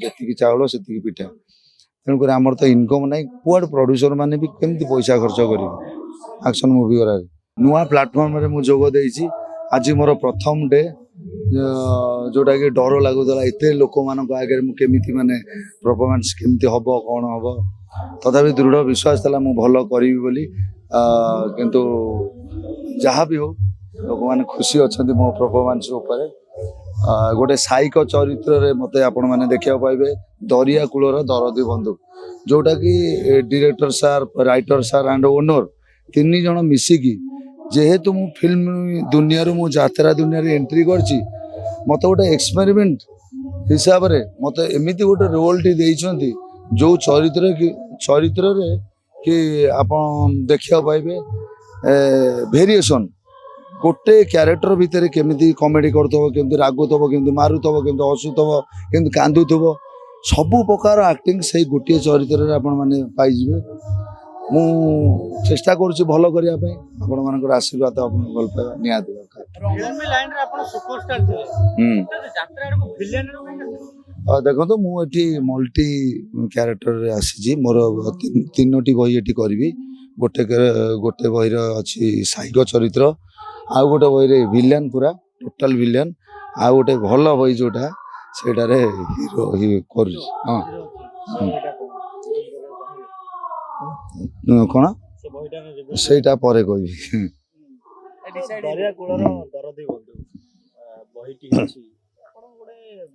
ଯେତିକି ଚାଉଳ ସେତିକି ପିଠା। ତେଣୁକରି ଆମର ତ ଇନକମ୍ ନାହିଁ, କୁଆଡ଼େ ପ୍ରଡ୍ୟୁସର ମାନେ ବି କେମିତି ପଇସା ଖର୍ଚ୍ଚ କରିବେ ଆକ୍ସନ ମୁଭି ଗୁଡ଼ାରେ। ନୂଆ ପ୍ଲାଟଫର୍ମରେ ମୁଁ ଯୋଗ ଦେଇଛି। ଆଜି ମୋର ପ୍ରଥମ ଡେ, ଯୋଉଟାକି ଡର ଲାଗୁଥିଲା ଏତେ ଲୋକମାନଙ୍କ ଆଗରେ ମୁଁ କେମିତି ମାନେ ପରଫର୍ମାନ୍ସ କେମିତି ହେବ କ'ଣ ହେବ। ତଥାପି ଦୃଢ଼ ବିଶ୍ୱାସ ଥିଲା ମୁଁ ଭଲ କରିବି ବୋଲି। କିନ୍ତୁ ଯାହା ବି ହଉ ଲୋକମାନେ ଖୁସି ଅଛନ୍ତି ମୋ ପରଫର୍ମାନ୍ସ ଉପରେ। ଗୋଟେ ସାଇକ ଚରିତ୍ରରେ ମୋତେ ଆପଣମାନେ ଦେଖିବାକୁ ପାଇବେ, ଦରିଆ କୂଳର ଦରଦୀ ବନ୍ଧୁ, ଯୋଉଟାକି director sir, writer sir and owner ତିନି ଜଣ ମିଶିକି, ଯେହେତୁ ମୁଁ ଫିଲ୍ମ ଦୁନିଆରୁ ମୁଁ ଯାତ୍ରା ଦୁନିଆରେ ଏଣ୍ଟ୍ରି କରିଛି, ମୋତେ ଗୋଟେ ଏକ୍ସପେରିମେଣ୍ଟ ହିସାବରେ ମୋତେ ଏମିତି ଗୋଟେ ରୋଲଟି ଦେଇଛନ୍ତି ଯୋଉ ଚରିତ୍ରରେ କି ଆପଣ ଦେଖିବାକୁ ପାଇବେ ଭେରିଏସନ୍। ଗୋଟେ କ୍ୟାରେକ୍ଟର ଭିତରେ କେମିତି କମେଡି କରୁଥିବ, କେମିତି ରାଗୁଥିବ, କେମିତି ମାରୁଥିବ, କେମିତି ହସୁଥିବ, କେମିତି କାନ୍ଦୁଥିବ, ସବୁ ପ୍ରକାର ଆକ୍ଟିଂ ସେଇ ଗୋଟିଏ ଚରିତ୍ରରେ ଆପଣମାନେ ପାଇଯିବେ। ମୁଁ ଚେଷ୍ଟା କରୁଛି ଭଲ କରିବା ପାଇଁ। ଆପଣମାନଙ୍କର ଆଶୀର୍ବାଦ, ଆପଣଙ୍କ ଭଲ ପାଇବା ନିହାତି ଦରକାର। ଦେଖନ୍ତୁ, ମୁଁ ଏଠି ମଲ୍ଟି କ୍ୟାରେକ୍ଟରରେ ଆସିଛି। ମୋର ତିନୋଟି ବହି ଏଠି କରିବି। ଗୋଟେ ବହିର ଅଛି ସାଇକ ଚରିତ୍ର, ଆଉ ଗୋଟେ ବହିରେ ଭିଲିଆନ, ପୁରା ଟୋଟାଲ ଭିଲିଆନ, ଆଉ ଗୋଟେ ଭଲ ବହି ଯୋଉଟା ସେଇଟାରେ ହିରୋ କରୁଛି। ହଁ, କ'ଣ ସେଇଟା ପରେ କହିବି।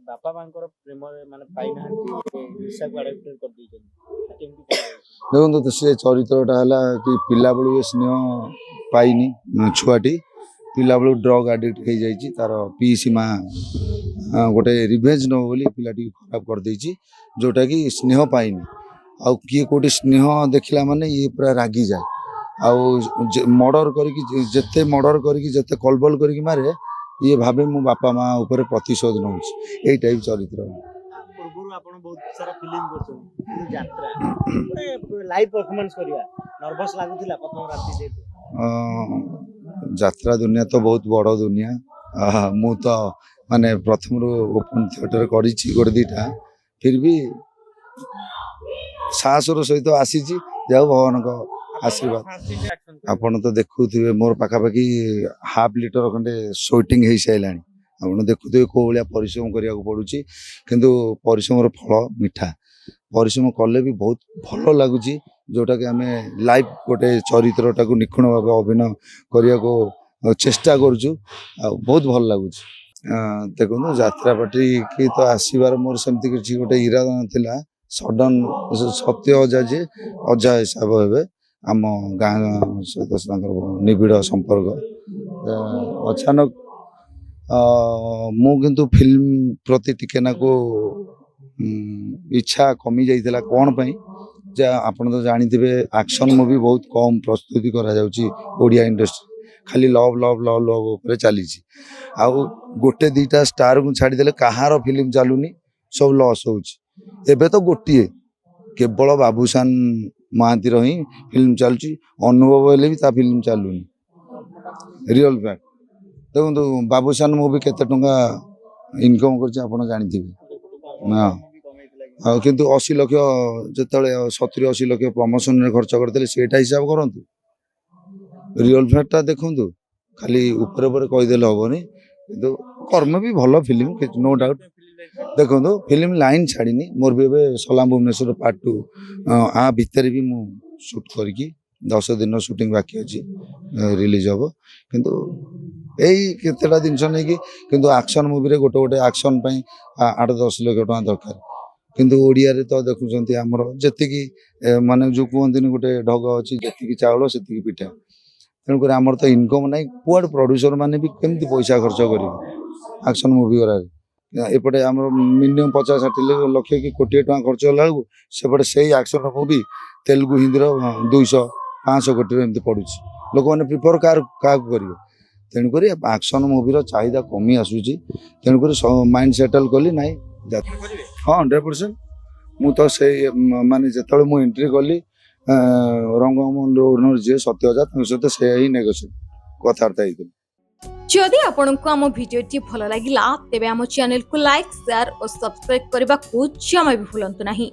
ବାପା ମାଙ୍କର ପ୍ରେମରେ ମାନେ ପାଇନାହାନ୍ତି, ନିଶାକୁ ଆଡପ୍ଟ କରିଦେଇଛନ୍ତି। ଦେଖନ୍ତୁ, ସେ ଚରିତ୍ରଟା ହେଲା କି ପିଲାବେଳୁ ଏ ସ୍ନେହ ପାଇନି ଛୁଆଟି, ପିଲାବେଳୁ ଡ୍ରଗ୍ ଆଡ଼ିକ୍ଟ ହେଇଯାଇଛି। ତାର ପିଇସି ମା ଗୋଟେ ରିଭେଞ୍ଜ ନେବ ବୋଲି ପିଲାଟିକୁ ଖରାପ କରିଦେଇଛି, ଯୋଉଟାକି ସ୍ନେହ ପାଇନି। ଆଉ କିଏ କୋଉଠି ସ୍ନେହ ଦେଖିଲା ମାନେ ଇଏ ପୁରା ରାଗିଯାଏ। ଆଉ ମର୍ଡର କରିକି ଯେତେ କଲବଲ କରିକି ମାରେ, ଇଏ ଭାବେ ମୁଁ ବାପା ମା ଉପରେ ପ୍ରତିଶୋଧ ନେଉଛି। ଏଇ ଟାଇପ ଚରିତ୍ର। ପୂର୍ବରୁ ଆପଣ ବହୁତ ସାରା ଫିଲ୍ମ କରୁଛନ୍ତି, କିନ୍ତୁ ଯାତ୍ରା ଲାଇଭ ପରଫରମାନ୍ସ କରିବା ନର୍ଭସ୍ ଲାଗୁଥିଲା ପ୍ରଥମ ରାତି ଯେହେତୁ? ଯାତ୍ରା ଦୁନିଆ ତ ବହୁତ ବଡ଼ ଦୁନିଆ। ମୁଁ ତ ମାନେ ପ୍ରଥମରୁ ଓପନ ଥିଏଟର କରିଛି ଗୋଟେ ଦିଟା, ଫିର୍ ବି ସାହସର ସହିତ ଆସିଛି। ଯାଉ ଭଗବାନଙ୍କ ଆଶୀର୍ବାଦ। ଆପଣ ତ ଦେଖୁଥିବେ ମୋର ପାଖାପାଖି ½ ଲିଟର ଖଣ୍ଡେ ସୁଟିଂ ହେଇସାରିଲାଣି। ଆପଣ ଦେଖୁଥିବେ କୋଉ ଭଳିଆ ପରିଶ୍ରମ କରିବାକୁ ପଡୁଛି, କିନ୍ତୁ ପରିଶ୍ରମର ଫଳ ମିଠା। ପରିଶ୍ରମ କଲେ ବି ବହୁତ ଭଲ ଲାଗୁଛି, ଯୋଉଟାକି ଆମେ ଲାଇଭ ଗୋଟେ ଚରିତ୍ରଟାକୁ ନିଖୁଣ ଭାବେ ଅଭିନୟ କରିବାକୁ ଚେଷ୍ଟା କରୁଛୁ, ଆଉ ବହୁତ ଭଲ ଲାଗୁଛି। ଦେଖନ୍ତୁ, ଯାତ୍ରା ପାର୍ଟି କି ତ ଆସିବାର ମୋର ସେମିତି କିଛି ଗୋଟେ ଇରାଦା ନଥିଲା। ସଡନ୍ ସତ୍ୟ ଅଜା ଯିଏ ଅଜା ହିସାବ ହେବେ, ଆମ ଗାଁ ସହିତ ତାଙ୍କର ନିବିଡ଼ ସମ୍ପର୍କ। ଅଚାନକ ମୁଁ କିନ୍ତୁ ଫିଲ୍ମ ପ୍ରତି ଟିକେ ନାକୁ ଇଚ୍ଛା କମି ଯାଇଥିଲା। କ'ଣ ପାଇଁ? ଯେ ଆପଣ ତ ଜାଣିଥିବେ ଆକ୍ସନ ମୁଭି ବହୁତ କମ୍ ପ୍ରସ୍ତୁତି କରାଯାଉଛି ଓଡ଼ିଆ ଇଣ୍ଡଷ୍ଟ୍ରି। ଖାଲି ଲଭ୍ ଲଭ୍ ଲଭ୍ ଲଭ୍ ଉପରେ ଚାଲିଛି। ଆଉ ଗୋଟେ ଦିଟା ଷ୍ଟାରକୁ ଛାଡ଼ିଦେଲେ କାହାର ଫିଲ୍ମ ଚାଲୁନି, ସବୁ ଲସ୍ ହେଉଛି। ଏବେ ତ ଗୋଟିଏ କେବଳ ବାବୁସାନ ମହାନ୍ତିର ହିଁ ଫିଲ୍ମ ଚାଲୁଛି। ଅନୁଭବ ହେଲେ ବି ତା ଫିଲ୍ମ ଚାଲୁନି। Real fact. ଦେଖନ୍ତୁ, ବାବୁସାନ ମୁଭି କେତେ ଟଙ୍କା ଇନକମ୍ କରିଛି ଆପଣ ଜାଣିଥିବେ। ଆଉ କିନ୍ତୁ 80 ଲକ୍ଷ, ଯେତେବେଳେ 70-80 ଲକ୍ଷ ପ୍ରମୋସନରେ ଖର୍ଚ୍ଚ କରିଥିଲେ, ସେଇଟା ହିସାବ କରନ୍ତୁ। ରିଅଲ ଫ୍ୟାକ୍ଟଟା ଦେଖନ୍ତୁ। ଖାଲି ଉପରେ ଉପରେ କହିଦେଲେ ହବନି, କିନ୍ତୁ କର୍ମ ବି ଭଲ ଫିଲ୍ମ, ନୋ ଡାଉଟ୍। ଦେଖନ୍ତୁ, ଫିଲ୍ମ ଲାଇନ୍ ଛାଡ଼ିନି। ମୋର ବି ଏବେ ସଲାମ ଭୁବନେଶ୍ୱର ପାର୍ଟ 2 ଭିତରେ ବି ମୁଁ ସୁଟ୍ କରିକି 10 ଦିନ ସୁଟିଂ ବାକି ଅଛି, ରିଲିଜ୍ ହେବ। କିନ୍ତୁ ଏଇ କେତେଟା ଜିନିଷ ନେଇକି, କିନ୍ତୁ ଆକ୍ସନ ମୁଭିରେ ଗୋଟେ ଆକ୍ସନ ପାଇଁ 8-10 ଲକ୍ଷ ଟଙ୍କା ଦରକାର। କିନ୍ତୁ ଓଡ଼ିଆରେ ତ ଦେଖୁଛନ୍ତି ଆମର ଯେତିକି ମାନେ ଯେଉଁ କୁହନ୍ତିନି ଗୋଟେ ଢଗ ଅଛି, ଯେତିକି ଚାଉଳ ସେତିକି ପିଠା। ତେଣୁକରି ଆମର ତ ଇନକମ୍ ନାହିଁ, କୁଆଡ଼େ ପ୍ରଡ୍ୟୁସର ମାନେ ବି କେମିତି ପଇସା ଖର୍ଚ୍ଚ କରିବେ ଆକ୍ସନ ମୁଭି ଗୁଡ଼ାରେ। ଏପଟେ ଆମର ମିନିମମ୍ 50-60 ଲକ୍ଷ କି କୋଟିଏ ଟଙ୍କା ଖର୍ଚ୍ଚ ହେଲା ବେଳକୁ, ସେପଟେ ସେଇ ଆକ୍ସନ ମୁଭି ତେଲୁଗୁ ହିନ୍ଦୀର 200-500 କୋଟିର ଏମିତି ପଡ଼ୁଛି। ଲୋକମାନେ ପ୍ରିଫର କାହାକୁ କରିବେ? ତେଣୁକରି ଆକ୍ସନ ମୁଭିର ଚାହିଦା କମି ଆସୁଛି। ତେଣୁକରି ମାଇଣ୍ଡ ସେଟଲ୍ କଲି, ନାହିଁ ହଁ 100%। ମୁଁ ତ ସେଇ ମାନେ ଯେତେବେଳେ ମୁଁ ଏଣ୍ଟ୍ରି କଲି, ରଙ୍ଗମହଲ ଓନର ଯିଏ ସତ୍ୟ ଅଜା, ତାଙ୍କ ସହିତ ସେୟା ହିଁ ନେଗୋସିଏଟ୍ କଥାବାର୍ତ୍ତା ହେଇଥିଲି। जदि आपंक आम भिडी भल लगा तेब आम चैनल को लाइक शेयर और सब्सक्राइब करने को जमा भी भूलु नहीं।